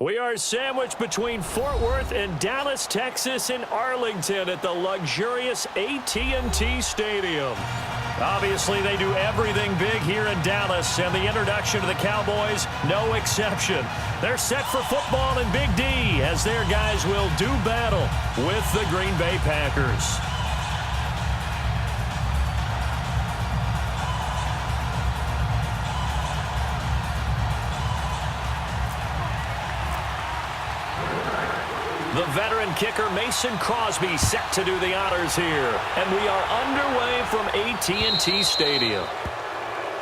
We are sandwiched between Fort Worth and Dallas, Texas in Arlington at the luxurious AT&T Stadium. Obviously, they do everything big here in Dallas, and the introduction to the Cowboys, no exception. They're set for football in Big D as their guys will do battle with the Green Bay Packers. The veteran kicker Mason Crosby set to do the honors here. And we are underway from AT&T Stadium.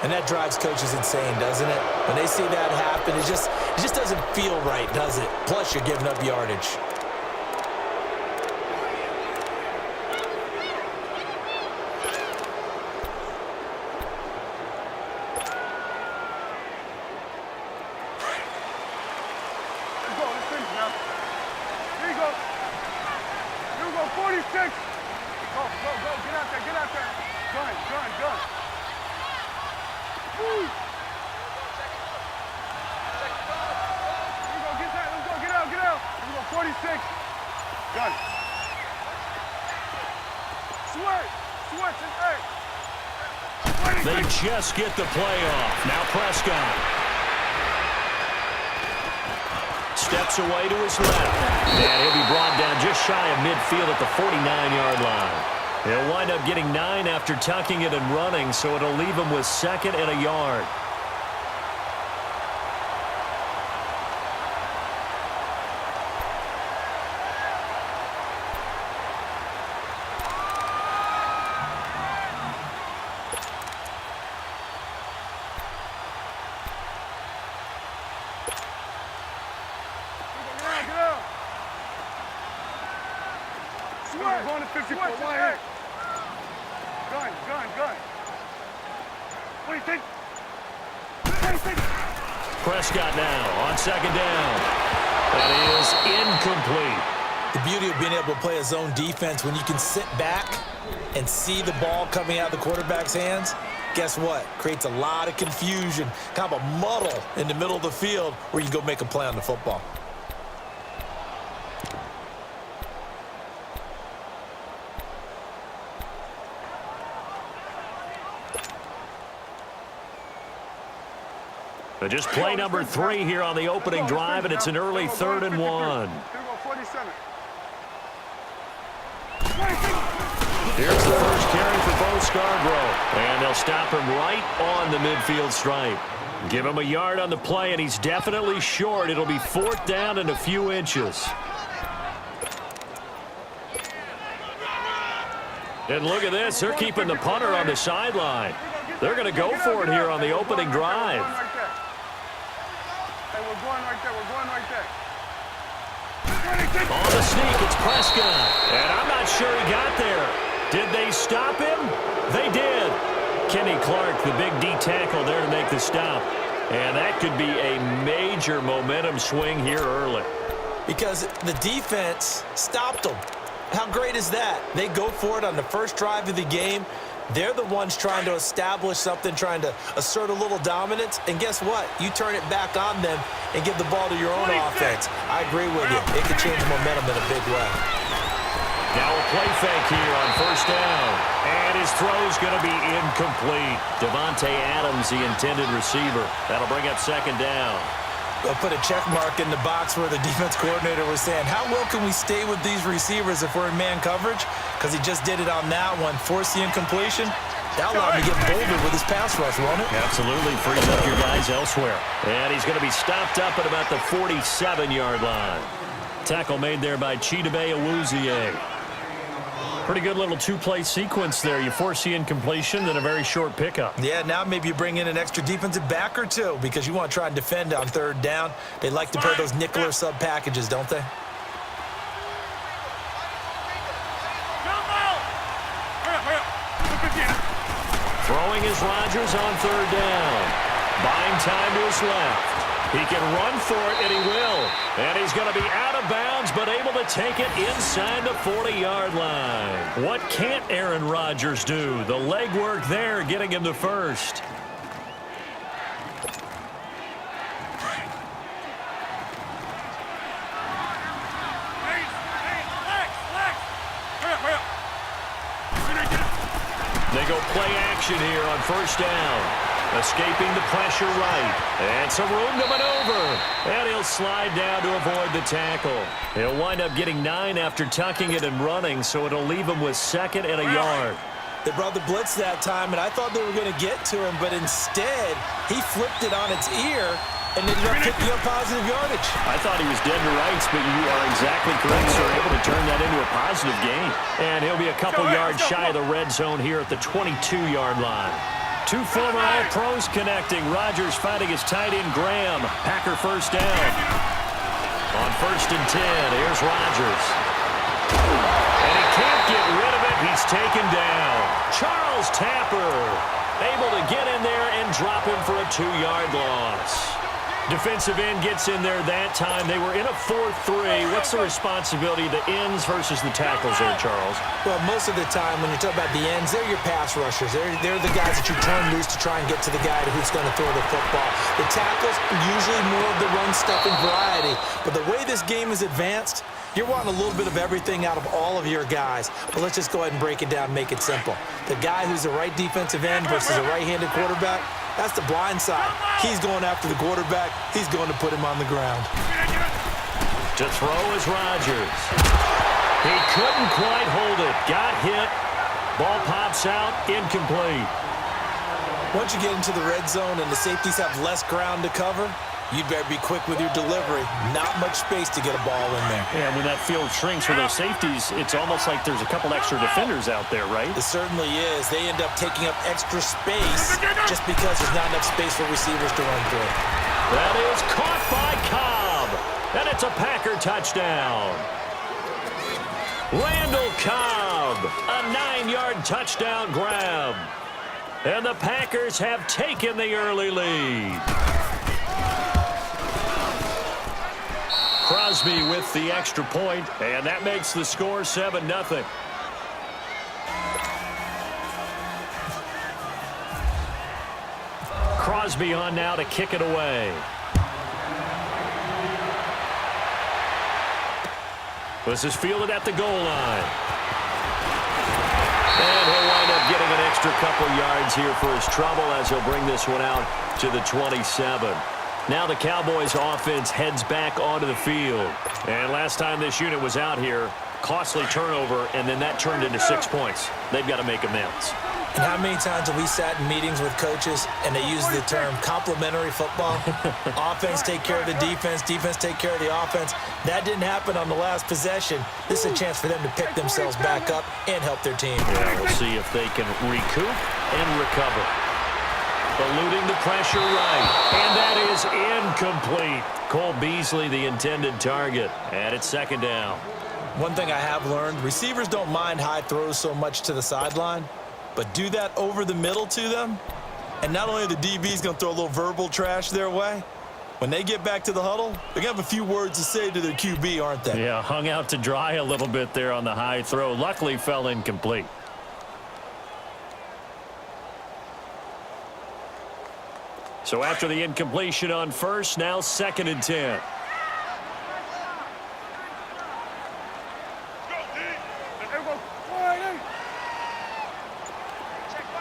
And that drives coaches insane, doesn't it? When they see that happen, it just doesn't feel right, does it? Plus, you're giving up yardage. They just get the play off. Now Prescott. Steps away to his left. And he'll be brought down just shy of midfield at the 49-yard line. He'll wind up getting 9 after tucking it and running, so it'll leave him with 2nd and a yard. Prescott now on 2nd down. That is incomplete. The beauty of being able to play a zone defense when you can sit back and see the ball coming out of the quarterback's hands, guess what? Creates a lot of confusion, kind of a muddle in the middle of the field where you go make a play on the football. Just play number 3 here on the opening drive, and it's an early 3rd and 1. Here's the first carry for Bo Scarborough, and they'll stop him right on the midfield stripe. Give him a yard on the play, and he's definitely short. It'll be 4th down and a few inches. And look at this. They're keeping the punter on the sideline. They're going to go for it here on the opening drive. On the sneak, it's Prescott. And I'm not sure he got there. Did they stop him? They did. Kenny Clark, the big D tackle there to make the stop. And that could be a major momentum swing here early. Because the defense stopped them. How great is that? They go for it on the first drive of the game. They're the ones trying to establish something, trying to assert a little dominance. And guess what? You turn it back on them and give the ball to your own offense. I agree with you. It can change momentum in a big way. Now a play fake here on 1st down. And his throw's going to be incomplete. Devontae Adams, the intended receiver. That'll bring up 2nd down. They'll put a check mark in the box where the defense coordinator was saying, how well can we stay with these receivers if we're in man coverage? Because he just did it on that one, forced the incompletion. That allowed him to get bolder with his pass rush, won't it? Absolutely, frees up your guys elsewhere. And he's going to be stopped up at about the 47-yard line. Tackle made there by Chidobe Awuzie. Pretty good little 2-play sequence there. You force the incompletion, then a very short pickup. Yeah, now maybe you bring in an extra defensive back or two because you want to try and defend on 3rd down. They like to play those nickel or sub packages, don't they? Throwing is Rodgers on 3rd down. Buying time to his left. He can run for it, and he will. And he's going to be out of bounds, but able to take it inside the 40-yard line. What can't Aaron Rodgers do? The legwork there getting him the first. They go play action here on first down. Escaping the pressure right. And some room to maneuver. And he'll slide down to avoid the tackle. He'll wind up getting 9 after tucking it and running, so it'll leave him with 2nd and a yard. They brought the blitz that time, and I thought they were going to get to him, but instead, he flipped it on its ear and ended up picking up positive yardage. I thought he was dead to rights, but you are exactly correct, sir. Able to turn that into a positive gain. And he'll be a couple yards shy of the red zone here at the 22-yard line. 2 former All-Pros connecting. Rodgers fighting his tight end, Graham. Packer first down. On 1st and 10, here's Rodgers. And he can't get rid of it. He's taken down. Charles Tapper able to get in there and drop him for a 2-yard loss. Defensive end gets in there that time. They were in a 4-3. What's the responsibility of the ends versus the tackles there, Charles? Well, most of the time when you talk about the ends, they're your pass rushers. They're the guys that you turn loose to try and get to the guy who's going to throw the football. The tackles, usually more of the run-stuffing variety. But the way this game is advanced, you're wanting a little bit of everything out of all of your guys. But let's just go ahead and break it down and make it simple. The guy who's the right defensive end versus a right-handed quarterback, that's the blind side. He's going after the quarterback. He's going to put him on the ground. To throw is Rodgers. He couldn't quite hold it. Got hit. Ball pops out. Incomplete. Once you get into the red zone and the safeties have less ground to cover, you'd better be quick with your delivery. Not much space to get a ball in there. Yeah, when that field shrinks for those safeties, it's almost like there's a couple extra defenders out there, right? It certainly is. They end up taking up extra space just because there's not enough space for receivers to run through. That is caught by Cobb. And it's a Packer touchdown. Randall Cobb, a 9-yard touchdown grab. And the Packers have taken the early lead. Crosby with the extra point, and that makes the score 7-0. Crosby on now to kick it away. This is fielded at the goal line. And he'll wind up getting an extra couple yards here for his trouble as he'll bring this one out to the 27. Now the Cowboys offense heads back onto the field. And last time this unit was out here, costly turnover, and then that turned into 6 points. They've got to make amends. And how many times have we sat in meetings with coaches and they use the term complementary football? Offense take care of the defense, defense take care of the offense. That didn't happen on the last possession. This is a chance for them to pick themselves back up and help their team. Yeah, we'll see if they can recoup and recover. Eluding the pressure right. And that is incomplete. Cole Beasley, the intended target. And it's 2nd down. One thing I have learned, receivers don't mind high throws so much to the sideline, but do that over the middle to them, and not only are the DBs going to throw a little verbal trash their way, when they get back to the huddle, they're going to have a few words to say to their QB, aren't they? Yeah, hung out to dry a little bit there on the high throw. Luckily fell incomplete. So after the incompletion on first, now 2nd and 10. Here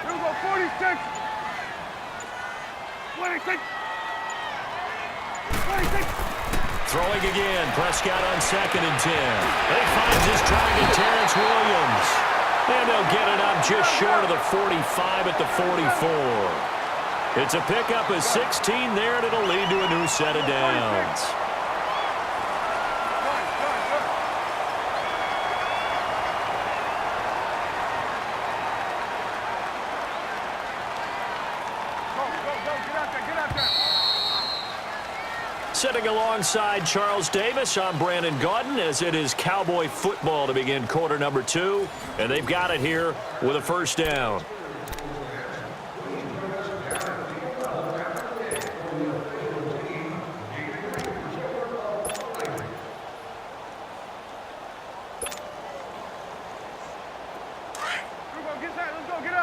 we go, 46. 26. 26. Throwing again, Prescott on 2nd and 10. He finds his target, Terrence Williams. And they'll get it up just short of the 45 at the 44. It's a pickup of 16 there, and it'll lead to a new set of downs. Sitting alongside Charles Davis, I'm Brandon Gaudin, as it is Cowboy football to begin quarter number 2. And they've got it here with a first down.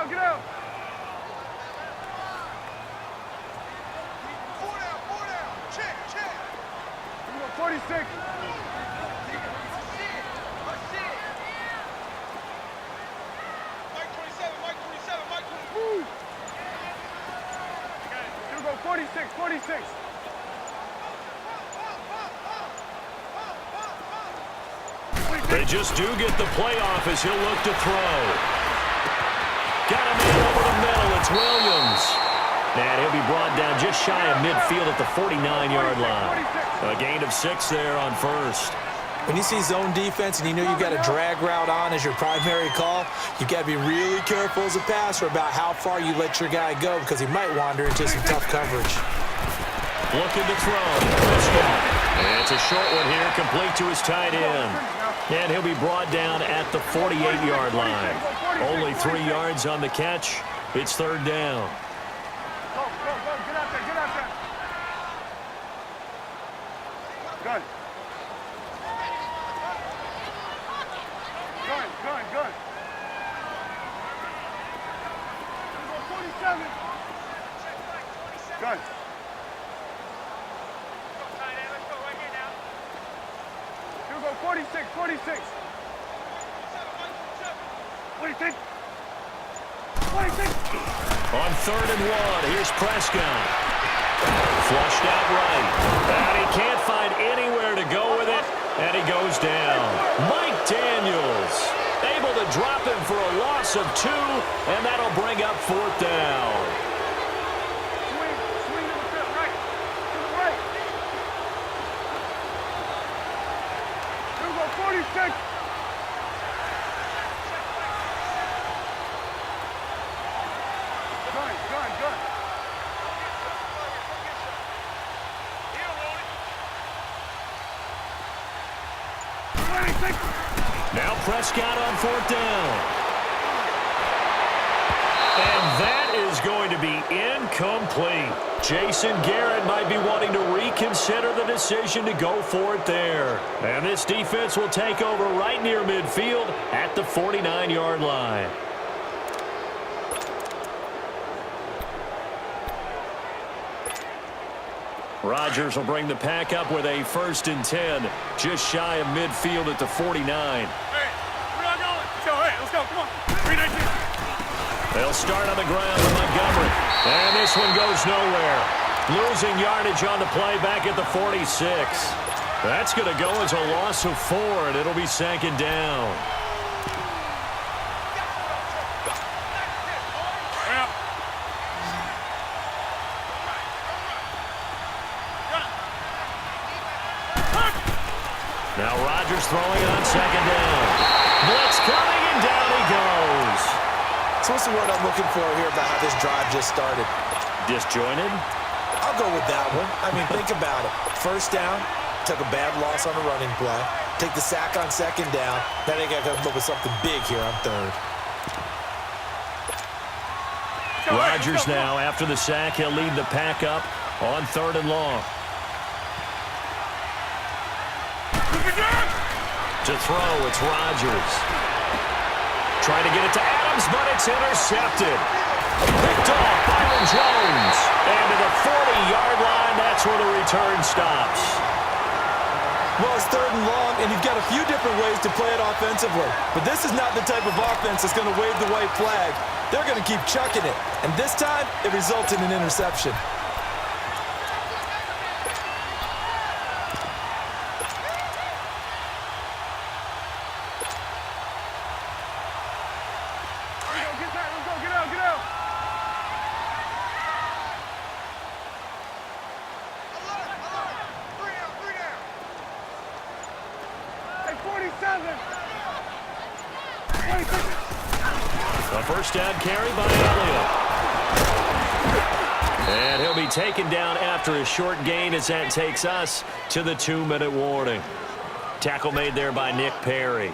Get out. 46. Mike 27. 46, 46. They just do get the playoff as he'll look to throw. Got a man over the middle. It's Williams. And he'll be brought down just shy of midfield at the 49-yard line. A gain of 6 there on first. When you see zone defense and you know you've got a drag route on as your primary call, you've got to be really careful as a passer about how far you let your guy go because he might wander into some tough coverage. Looking to throw. And it's a short one here, complete to his tight end. And he'll be brought down at the 48-yard line. Only 3 yards on the catch. It's third down. Go, go, go. Get out there, get out there. Gun. Gun, gun, gun. 47. Gun. Here we go, 46, 46. 46. 46. On 3rd and 1, here's Prescott. Flushed out right. And he can't find anywhere to go with it, and he goes down. Mike Daniels able to drop him for a loss of 2, and that'll bring up 4th down. Swing to the field, right. To the right. Here we go, 46. Gun, gun, gun. Now Prescott on 4th down. And that is going to be incomplete. Jason Garrett might be wanting to reconsider the decision to go for it there. And this defense will take over right near midfield at the 49-yard line. Rodgers will bring the pack up with a 1st and 10, just shy of midfield at the 49. Hey, we're not going. Let's go, hey, let's go, come on. 319. They'll start on the ground with Montgomery. And this one goes nowhere. Losing yardage on the play back at the 46. That's going to go as a loss of 4, and it'll be 2nd down. Now Rodgers throwing it on 2nd down. Blitz coming, and down he goes. So what's the word I'm looking for here about how this drive just started? Disjointed? I'll go with that one. I mean, think about it. 1st down, took a bad loss on a running play. Take the sack on 2nd down. Now they got to come up with something big here on 3rd. Rodgers now, after the sack, he'll lead the pack up on 3rd and long. To throw, it's Rodgers. Trying to get it to Adams, but it's intercepted. Picked off Byron Jones. And to the 40-yard line, that's where the return stops. Well, it's 3rd and long, and you've got a few different ways to play it offensively. But this is not the type of offense that's going to wave the white flag. They're going to keep chucking it. And this time, it results in an interception. A 1st down carry by Elliott. And he'll be taken down after a short gain as that takes us to the 2-minute warning. Tackle made there by Nick Perry.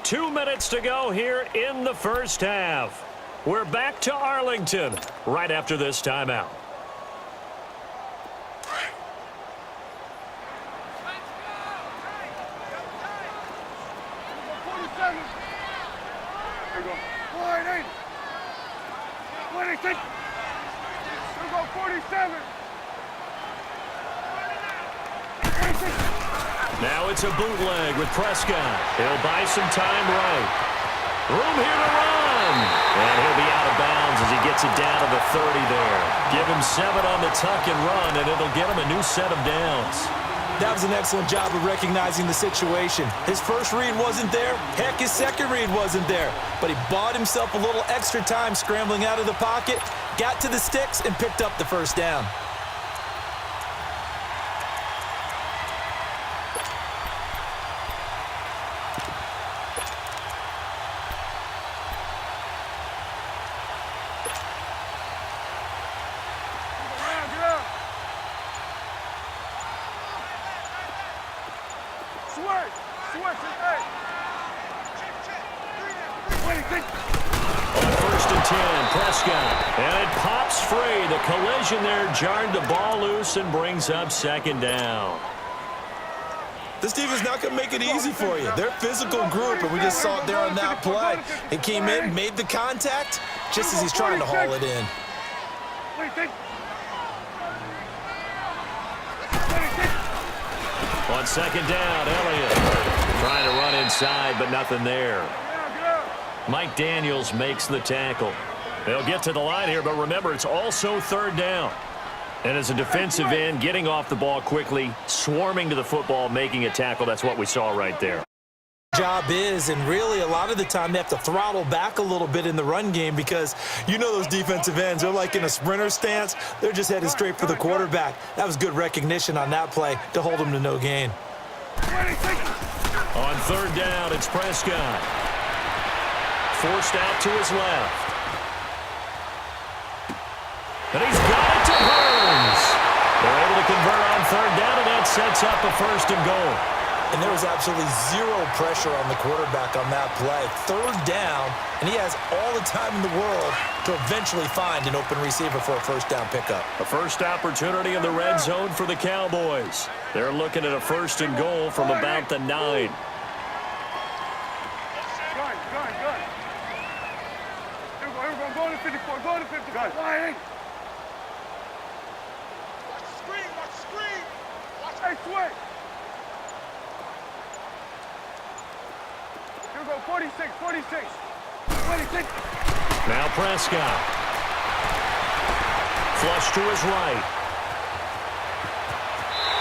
2 minutes to go here in the 1st half. We're back to Arlington right after this timeout. Now it's a bootleg with Prescott. He'll buy some time right. Room here to run. And he'll be out of bounds as he gets it down to the 30 there. Give him 7 on the tuck and run, and it'll get him a new set of downs. That was an excellent job of recognizing the situation. His first read wasn't there. Heck, his second read wasn't there. But he bought himself a little extra time scrambling out of the pocket, got to the sticks, and picked up the first down. And it pops free. The collision there jarred the ball loose and brings up second down. This team is not going to make it easy for you. They're a physical group, and we just saw it there on that play. He came in, made the contact, just as he's trying to haul it in. On second down, Elliott trying to run inside, but nothing there. Mike Daniels makes the tackle. They'll get to the line here, but remember, it's also third down. And as a defensive end, getting off the ball quickly, swarming to the football, making a tackle, that's what we saw right there. Job is, and really a lot of the time they have to throttle back a little bit in the run game because you know those defensive ends, they're like in a sprinter stance. They're just headed straight for the quarterback. That was good recognition on that play to hold him to no gain. On third down, it's Prescott. Forced out to his left. And he's got it to Burns. They're able to convert on third down, and that sets up a first and goal. And there was absolutely zero pressure on the quarterback on that play. Third down, and he has all the time in the world to eventually find an open receiver for a first down pickup. A first opportunity in the red zone for the Cowboys. They're looking at a first and goal from about the 9. Good. Here we go. Go to 54. Go to 54. Good. Hey, swing! Here we go, 46, 46. 26. Now Prescott. Flush to his right.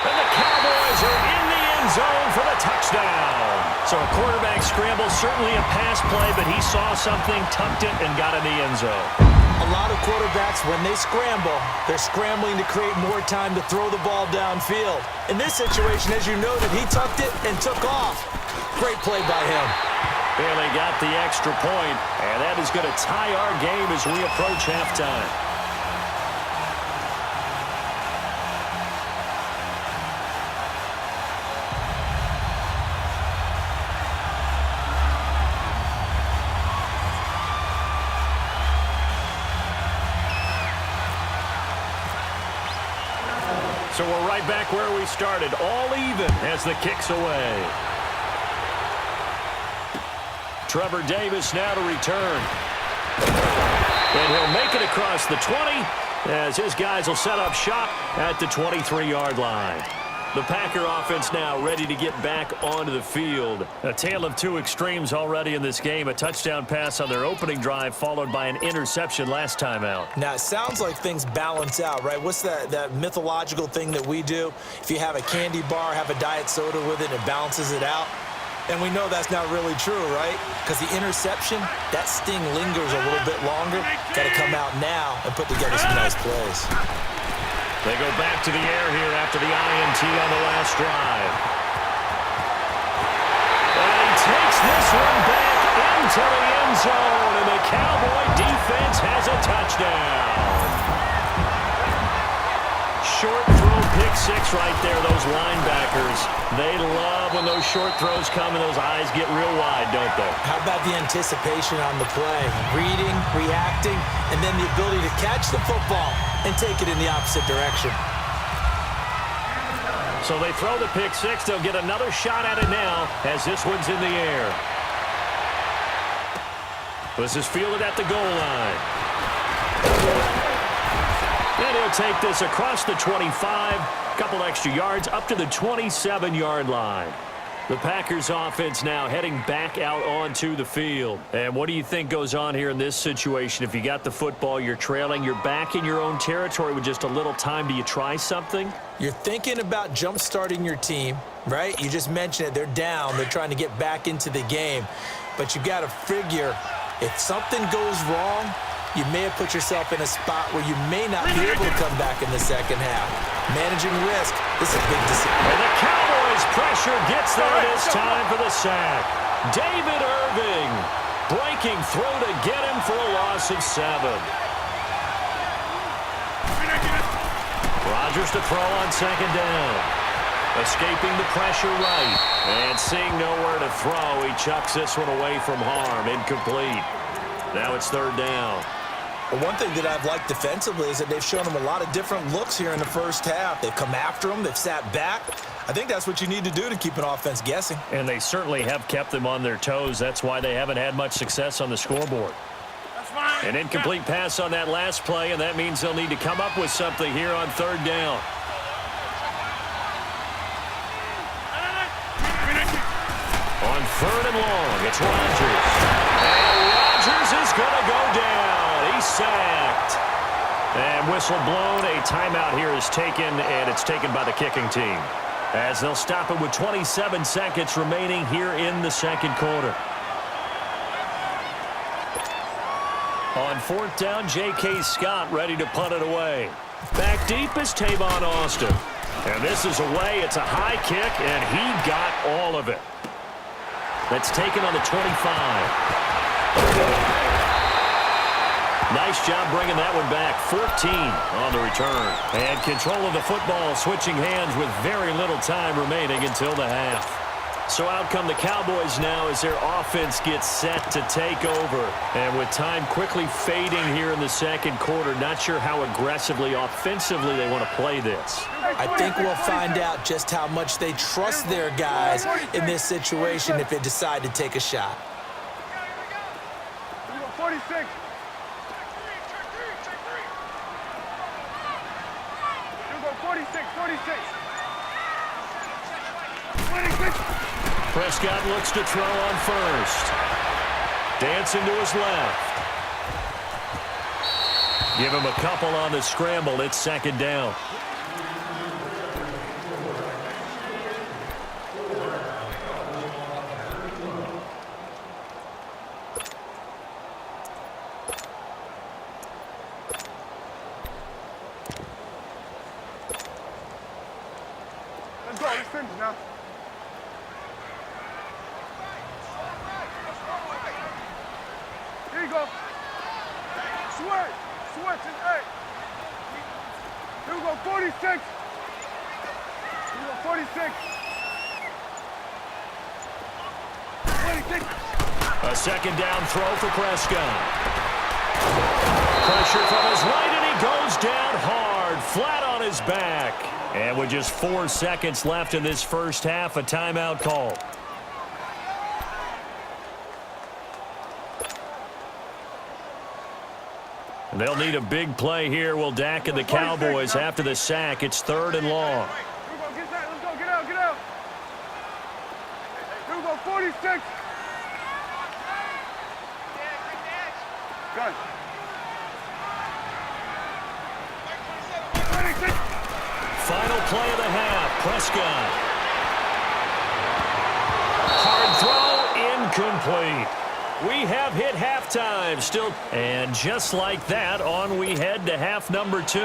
And the Cowboys are in the end zone for the touchdown. So a quarterback scramble, certainly a pass play, but he saw something, tucked it, and got in the end zone. A lot of quarterbacks, when they scramble, they're scrambling to create more time to throw the ball downfield. In this situation, as you noted, he tucked it and took off. Great play by him. Barely got the extra point, and that is going to tie our game as we approach halftime. So we're right back where we started, all even as the kick's away. Trevor Davis now to return. And he'll make it across the 20 as his guys will set up shop at the 23-yard line. The Packer offense now ready to get back onto the field. A tale of two extremes already in this game. A touchdown pass on their opening drive followed by an interception last time out. Now, it sounds like things balance out, right? What's that mythological thing that we do? If you have a candy bar, have a diet soda with it, it balances it out. And we know that's not really true, right? Because the interception, that sting lingers a little bit longer. Got to come out now and put together some nice plays. They go back to the air here after the INT on the last drive. And he takes this one back into the end zone, and the Cowboy defense has a touchdown. Short throw, pick six right there, those linebackers. They love when those short throws come and those eyes get real wide, don't they? How about the anticipation on the play? Reading, reacting, and then the ability to catch the football and take it in the opposite direction. So they throw the pick six. They'll get another shot at it now as this one's in the air. This is fielded at the goal line. And he'll take this across the 25, couple extra yards up to the 27-yard line. The Packers offense now heading back out onto the field. And what do you think goes on here in this situation? If you got the football, you're trailing, you're back in your own territory with just a little time. Do you try something? You're thinking about jump-starting your team, right? You just mentioned it. They're down. They're trying to get back into the game. But you got to figure if something goes wrong, you may have put yourself in a spot where you may not be able to come back in the second half. Managing risk, this is a big decision. And the Cowboys pressure gets there this time for the sack. David Irving breaking through to get him for a loss of 7. Rodgers to throw on second down. Escaping the pressure right. And seeing nowhere to throw, he chucks this one away from harm. Incomplete. Now it's third down. Well, one thing that I've liked defensively is that they've shown them a lot of different looks here in the first half. They've come after them. They've sat back. I think that's what you need to do to keep an offense guessing. And they certainly have kept them on their toes. That's why they haven't had much success on the scoreboard. An incomplete pass on that last play, and that means they'll need to come up with something here on third down. On third and long, it's Rodgers. And Rodgers is going to go down. He's sacked. And whistle blown. A timeout here is taken, and it's taken by the kicking team, as they'll stop it with 27 seconds remaining here in the second quarter. On fourth down, J.K. Scott ready to punt it away. Back deep is Tavon Austin. And this is away. It's a high kick, and he got all of it. That's taken on the 25. Nice job bringing that one back. 14 on the return. And control of the football, switching hands with very little time remaining until the half. So out come the Cowboys now as their offense gets set to take over. And with time quickly fading here in the second quarter, not sure how aggressively, offensively they want to play this. I think we'll find out just how much they trust their guys in this situation if they decide to take a shot. 46. Prescott looks to throw on first. Dancing to his left. Give him a couple on the scramble. It's second down. Let's go. Let's finish now. Here you go. Switch. Switch and eight. Here we go. 46. Here we go. 46. 26. A second down throw for Prescott. Pressure from his right, and he goes down hard, flat on his back. And with just 4 seconds left in this first half, a timeout call. They'll need a big play here. Will Dak and the Cowboys after the sack. It's third and long. Here we go. Get that. Let's go. Get out. Get out. Here we go. 46. Good. 26. Final play of the half. Prescott. Hard throw, incomplete. We have hit halftime still. And just like that, on we head to half number 2.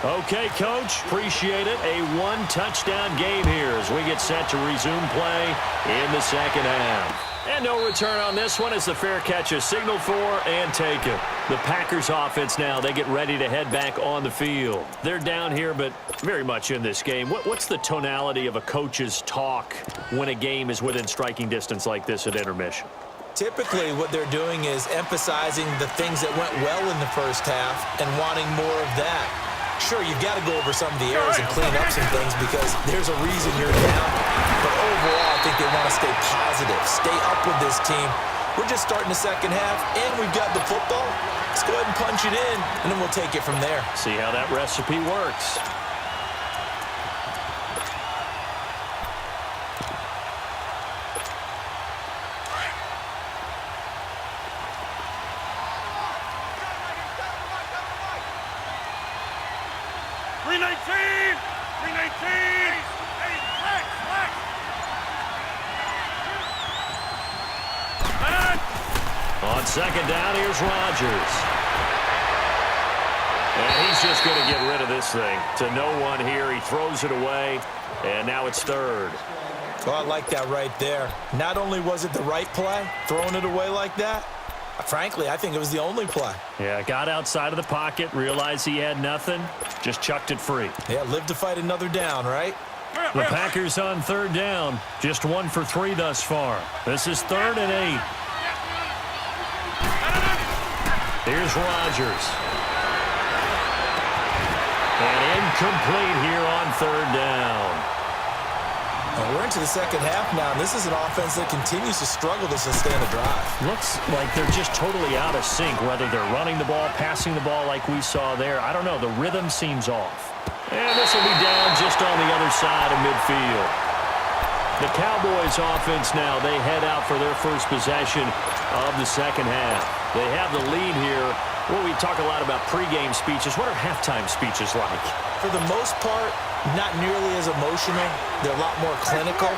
Okay, Coach, appreciate it. A one-touchdown game here as we get set to resume play in the second half. And no return on this one as the fair catch is signaled for and taken. The Packers offense now, they get ready to head back on the field. They're down here, but very much in this game. What's the tonality of a coach's talk when a game is within striking distance like this at intermission? Typically, what they're doing is emphasizing the things that went well in the first half and wanting more of that. Sure, you've got to go over some of the errors and clean up some things because there's a reason you're down. But overall, I think they want to stay positive, stay up with this team. We're just starting the second half, and we've got the football. Let's go ahead and punch it in, and then we'll take it from there. See how that recipe works. On second down, here's Rodgers. And he's just going to get rid of this thing. To no one here. He throws it away, and now it's third. Oh, I like that right there. Not only was it the right play, throwing it away like that, frankly, I think it was the only play. Yeah, got outside of the pocket, realized he had nothing, just chucked it free. Yeah, live to fight another down, right? The Packers on third down. Just 1 for 3 thus far. This is 3rd and 8. Here's Rodgers. And incomplete here on third down. Well, we're into the second half now, and this is an offense that continues to struggle to sustain a drive. Looks like they're just totally out of sync, whether they're running the ball, passing the ball like we saw there. I don't know. The rhythm seems off. And this will be down just on the other side of midfield. The Cowboys offense now, they head out for their first possession of the second half. They have the lead here. Well, we talk a lot about pregame speeches. What are halftime speeches like? For the most part, not nearly as emotional. They're a lot more clinical.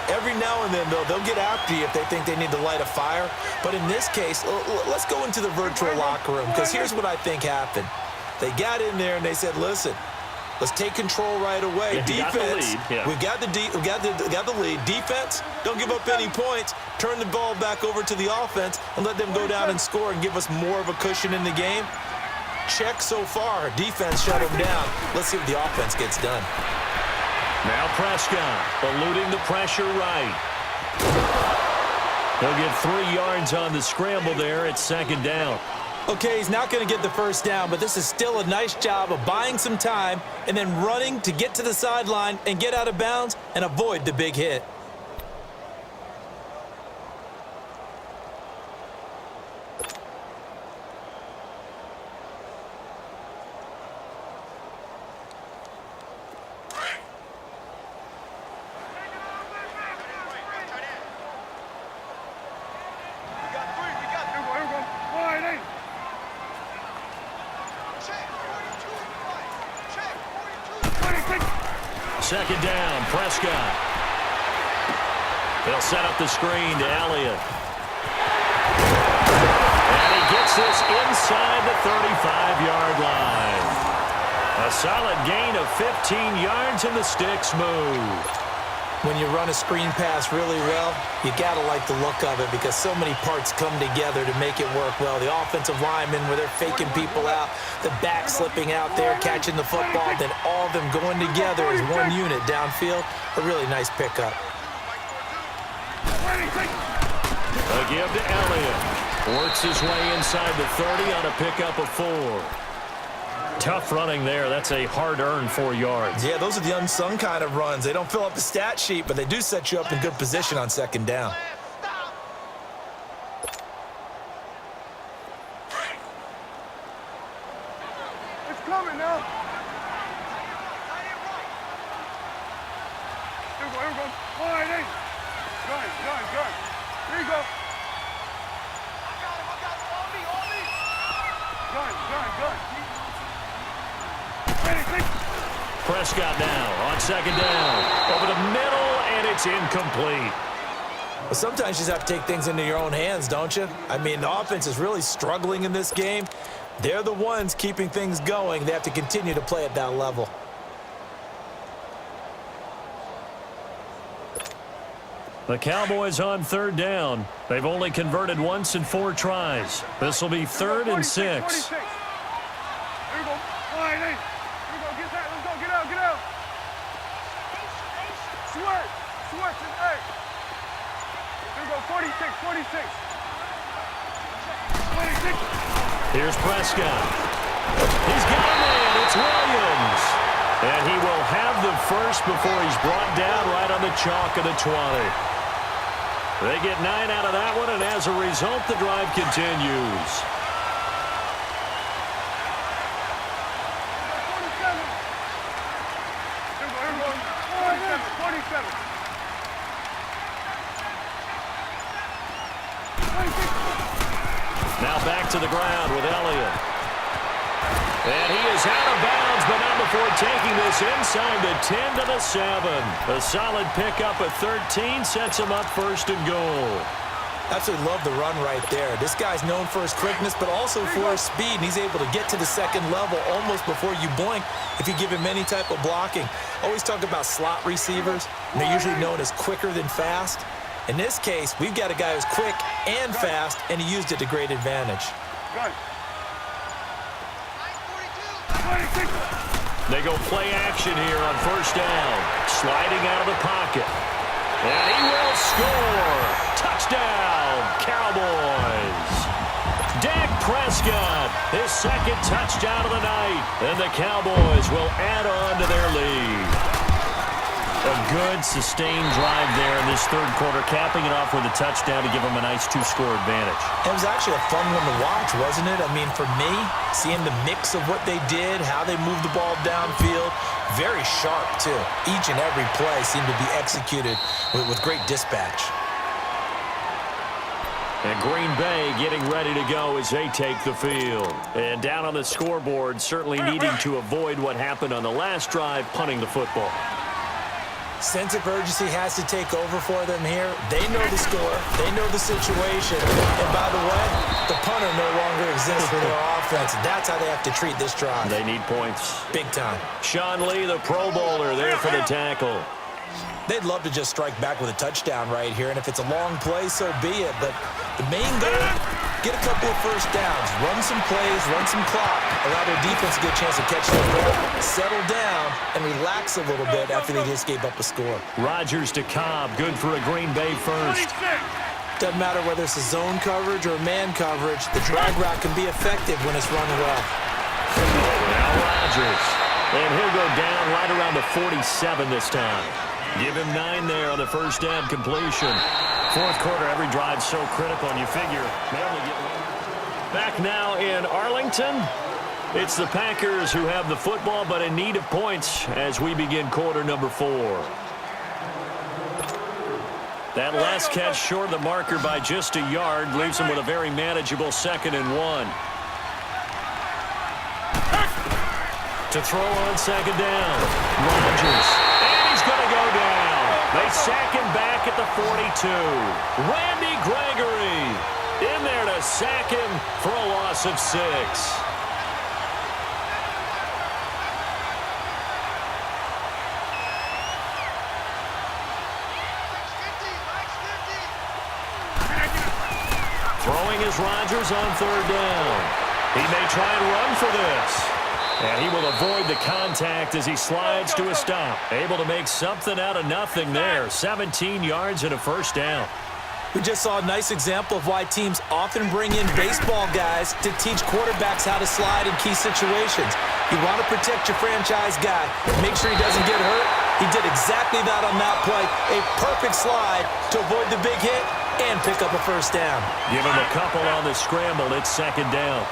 Every now and then, though, they'll get after you if they think they need to light a fire. But in this case, let's go into the virtual locker room, because here's what I think happened. They got in there and they said, listen, let's take control right away. Yeah, Defense, we got the lead. Defense, don't give up any points. Turn the ball back over to the offense and let them go down and score and give us more of a cushion in the game. Check so far. Defense shut them down. Let's see what the offense gets done. Now Prescott eluding the pressure right. He'll get 3 yards on the scramble there at second down. Okay, he's not going to get the first down, but this is still a nice job of buying some time and then running to get to the sideline and get out of bounds and avoid the big hit. Second down, Prescott. They'll set up the screen to Elliott. And he gets this inside the 35-yard line. A solid gain of 15 yards, and the sticks move. When you run a screen pass really well, you got to like the look of it because so many parts come together to make it work well. The offensive linemen, where they're faking people out, the back slipping out there, catching the football, then all of them going together as one unit downfield. A really nice pickup. A give to Elliott. Works his way inside the 30 on a pickup of 4. Tough running there. That's a hard-earned 4 yards. Yeah, those are the unsung kind of runs. They don't fill up the stat sheet, but they do set you up in good position on second down. It's coming now. Here we go. Wide eight. Good. Here you go. Good. Prescott now on second down. Over the middle, and it's incomplete. Well, sometimes you just have to take things into your own hands, don't you? I mean, the offense is really struggling in this game. They're the ones keeping things going. They have to continue to play at that level. The Cowboys on third down. They've only converted once in 4 tries. This will be 3rd and 6. Here we go. Wide eight. Here we go. Get that. Let's go. Get out. Switch and 8. Here we go. 46. Here's Prescott. He's got a man. It's Williams. And he will have the first before he's brought down right on the chalk of the 20. They get 9 out of that one, and as a result, the drive continues. 47. Now back to the ground with Elliott. And he is out of bounds, but not before taking this inside the 10 to the 7. A solid pickup at 13 sets him up 1st and goal. Absolutely love the run right there. This guy's known for his quickness, but also for his speed, and he's able to get to the second level almost before you blink if you give him any type of blocking. Always talk about slot receivers, and they're usually known as quicker than fast. In this case, we've got a guy who's quick and fast, and he used it to great advantage. They go play action here on first down. Sliding out of the pocket. And he will score. Touchdown, Cowboys. Dak Prescott, his second touchdown of the night. And the Cowboys will add on to their lead. A good, sustained drive there in this third quarter, capping it off with a touchdown to give them a nice two-score advantage. It was actually a fun one to watch, wasn't it? I mean, for me, seeing the mix of what they did, how they moved the ball downfield, very sharp, too. Each and every play seemed to be executed with great dispatch. And Green Bay getting ready to go as they take the field. And down on the scoreboard, certainly needing to avoid what happened on the last drive, punting the football. Sense of urgency has to take over for them here. They know the score. They know the situation. And by the way, the punter no longer exists for their offense. That's how they have to treat this drive. They need points. Big time. Sean Lee, the Pro Bowler, there for the tackle. They'd love to just strike back with a touchdown right here, and if it's a long play, so be it. But the main goal, get a couple of first downs, run some plays, run some clock, allow their defense to get a chance to catch their breath, settle down, and relax a little bit after they just gave up a score. Rodgers to Cobb, good for a Green Bay first. Doesn't matter whether it's a zone coverage or man coverage, the drag route can be effective when it's run well. Now Rodgers, and he'll go down right around the 47 this time. Give him 9 there on the first down completion. Fourth quarter, every drive so critical, and you figure they only get one. Back now in Arlington. It's the Packers who have the football, but in need of points as we begin quarter number 4. That last catch short of the marker by just a yard leaves them with a very manageable 2nd and 1. To throw on 2nd down. Rodgers. Going to go down. They sack him back at the 42. Randy Gregory in there to sack him for a loss of 6. Throwing is Rodgers on 3rd down. He may try and run for this. And he will avoid the contact as he slides to a stop. Able to make something out of nothing there. 17 yards and a first down. We just saw a nice example of why teams often bring in baseball guys to teach quarterbacks how to slide in key situations. You want to protect your franchise guy. Make sure he doesn't get hurt. He did exactly that on that play. A perfect slide to avoid the big hit and pick up a first down. Give him a couple on the scramble. It's 2nd down.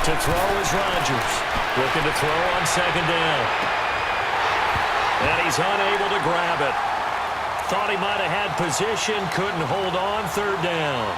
To throw is Rodgers. Looking to throw on 2nd down. And he's unable to grab it. Thought he might have had position. Couldn't hold on 3rd down.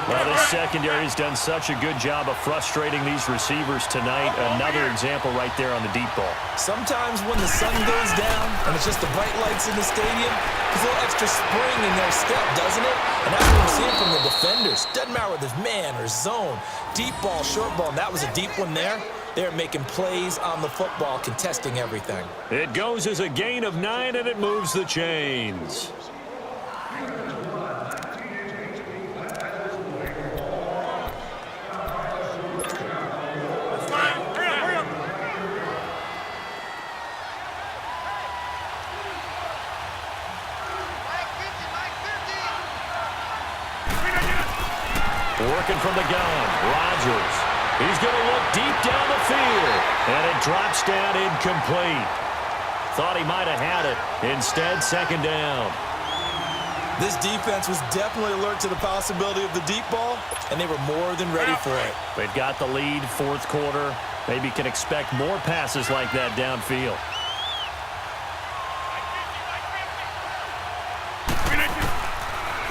Well, this secondary's done such a good job of frustrating these receivers tonight. Another example right there on the deep ball. Sometimes when the sun goes down and it's just the bright lights in the stadium, there's a little extra spring in their step, doesn't it? And that's what we're seeing from the defenders. Doesn't matter whether it's man or zone, deep ball, short ball, and that was a deep one there. They're making plays on the football, contesting everything. It goes as a gain of 9, and it moves the chains. Working from the gun, Rodgers. He's going to look deep down the field, and it drops down incomplete. Thought he might have had it. Instead, 2nd down. This defense was definitely alert to the possibility of the deep ball, and they were more than ready for it. They've got the lead, 4th quarter. Maybe can expect more passes like that downfield.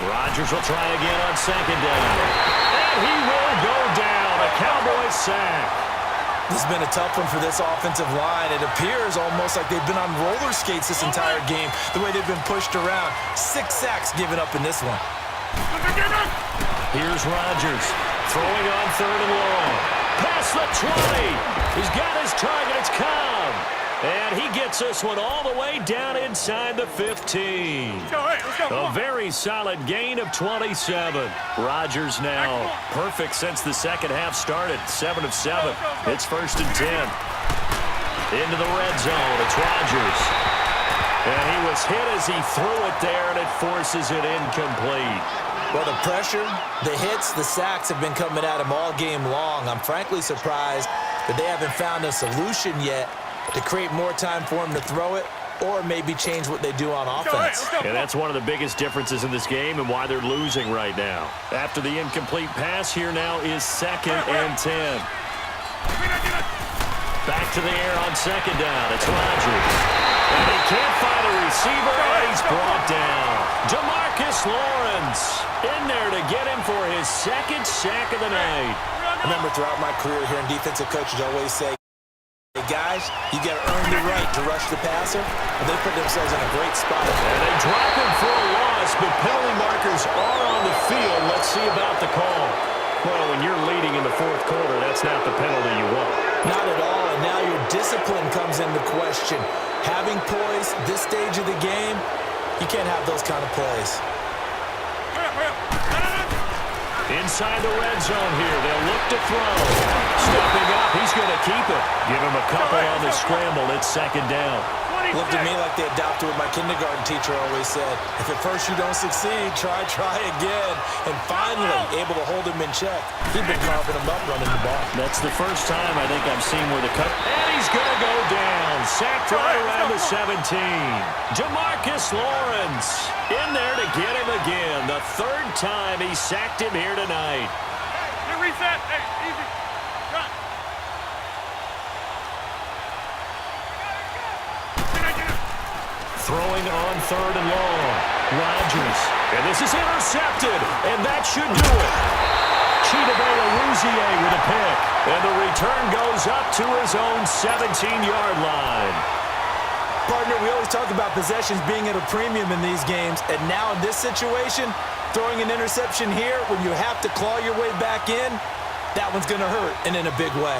Rodgers will try again on 2nd down. And he will go down. A Cowboys sack. This has been a tough one for this offensive line. It appears almost like they've been on roller skates this entire game, the way they've been pushed around. 6 sacks given up in this one. Here's Rodgers throwing on 3rd and long. Past the 20. He's got his target. It's Cobb. And he gets this one all the way down inside the 15. A very solid gain of 27. Rodgers now perfect since the second half started. 7 of 7. It's 1st and 10. Into the red zone. It's Rodgers. And he was hit as he threw it there, and it forces it incomplete. Well, the pressure, the hits, the sacks have been coming at him all game long. I'm frankly surprised that they haven't found a solution yet to create more time for him to throw it or maybe change what they do on offense. And that's one of the biggest differences in this game and why they're losing right now. After the incomplete pass, here now is 2nd and 10. Back to the air on 2nd down. It's Rodgers. And he can't find a receiver, and he's brought down. DeMarcus Lawrence in there to get him for his 2nd sack of the night. I remember throughout my career hearing defensive coaches always say, hey, guys, you got to earn the right to rush the passer, and they put themselves in a great spot. And they drop him for a loss, but penalty markers are on the field. Let's see about the call. Well, when you're leading in the 4th quarter, that's not the penalty you want. Not at all, and now your discipline comes into question. Having poise this stage of the game, you can't have those kind of plays. Inside the red zone here, they'll look to throw. Stepping up, he's going to keep it. Give him a couple on the scramble. It's 2nd down. Looked at me like they adopted what my kindergarten teacher always said. If at first you don't succeed, try again. And finally, able to hold him in check. He'd been carving him up running the ball. That's the first time I think I've seen where the cut. And he's going to go down. Sacked right around the 17. DeMarcus Lawrence in there to get him again. The 3rd time he sacked him here tonight. Reset. Hey, easy. Run. Throwing on 3rd and long. Rodgers. And this is intercepted. And that should do it. Chidobe-Awuzie with a pick. And the return goes up to his own 17-yard line. Partner, we always talk about possessions being at a premium in these games. And now in this situation, throwing an interception here when you have to claw your way back in, that one's going to hurt, and in a big way.